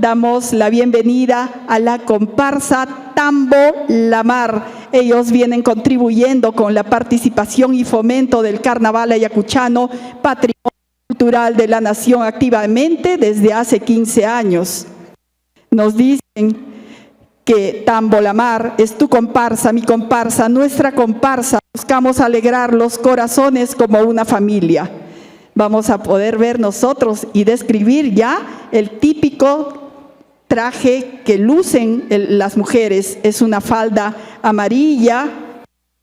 damos la bienvenida a la comparsa Tambo La Mar. Ellos vienen contribuyendo con la participación y fomento del carnaval ayacuchano, patrimonio cultural de la nación, activamente desde hace 15 años. Nos dicen que Tambo La Mar es tu comparsa, mi comparsa, nuestra comparsa. Buscamos alegrar los corazones como una familia. Vamos a poder ver nosotros y describir ya el típico traje que lucen las mujeres. Es una falda amarilla,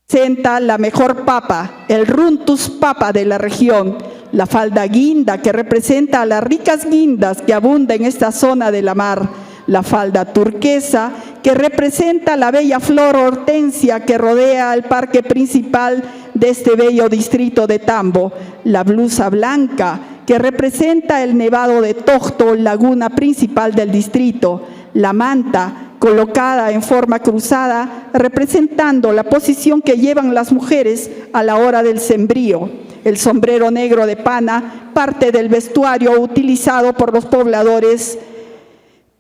representa la mejor papa, el runtus papa de la región. La falda guinda, que representa a las ricas guindas que abundan en esta zona de la mar. La falda turquesa, que representa la bella flor hortensia que rodea el parque principal de este bello distrito de Tambo. La blusa blanca, que representa el nevado de Tocto, laguna principal del distrito. La manta, colocada en forma cruzada, representando la posición que llevan las mujeres a la hora del sembrío. El sombrero negro de pana, parte del vestuario utilizado por los pobladores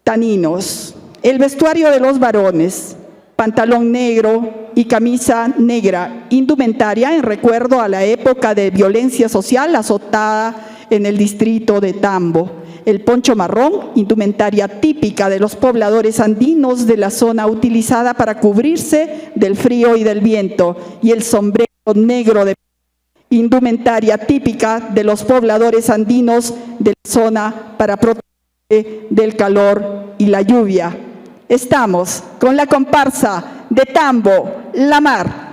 taninos. El vestuario de los varones, pantalón negro y camisa negra, indumentaria en recuerdo a la época de violencia social azotada en el distrito de Tambo. El poncho marrón, indumentaria típica de los pobladores andinos de la zona, utilizada para cubrirse del frío y del viento. Y el sombrero negro de indumentaria típica de los pobladores andinos de la zona para protegerse del calor y la lluvia. Estamos con la comparsa de Tambo La Mar.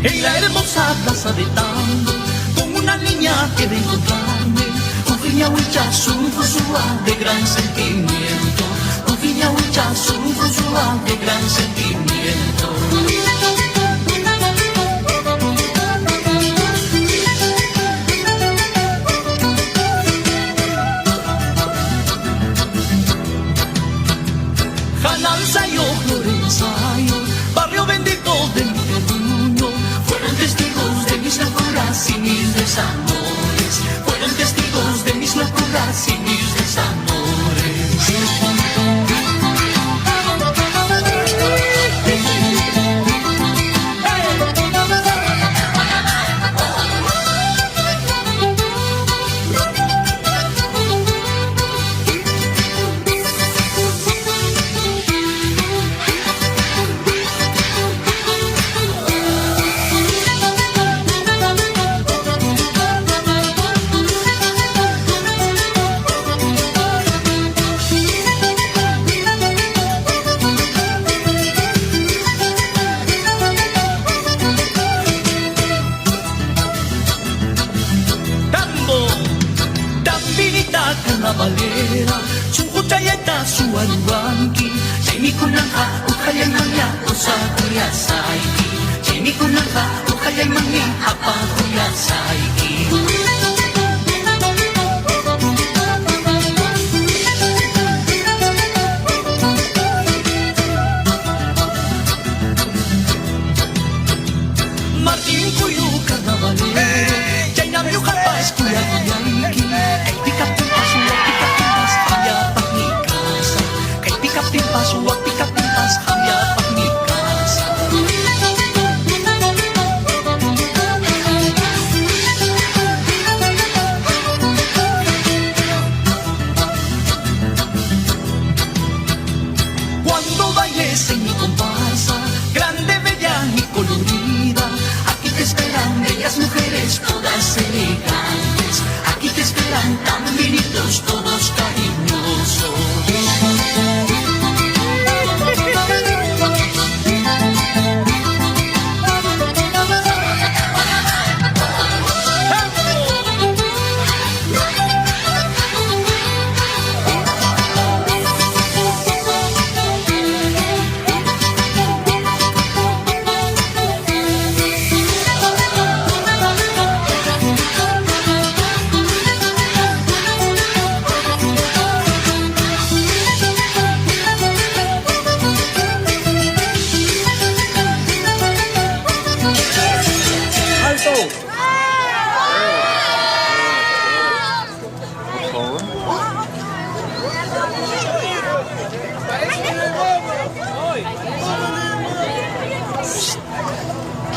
En la hermosa plaza de Tambo, con una niña que de encontrarme, con fiña huicha sua de gran sentimiento, con fiña huicha sua de gran sentimiento. Jalanzayo, Florenzayo, barrio bendito de mi terruño, fueron testigos de mis locuras y mis desamores, fueron testigos de mis locuras y mis desamores. Carnavalera, Chuncuchayeta, Suarubanki, Chemikunanja, Ucayamania, Osakuya Saiki, Chemikunanja, Ucayamania, Apakuya Saiki. Martín Cuyu, Carnavalero, Jaina Miujapaz, Cuyacuyanki,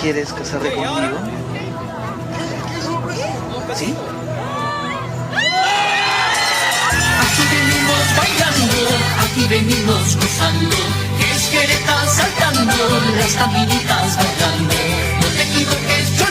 quieres casarte conmigo? ¿Sí? Aquí venimos bailando, aquí venimos gozando, que es Querétaro saltando, las caminitas bailando. No te equivoques, yo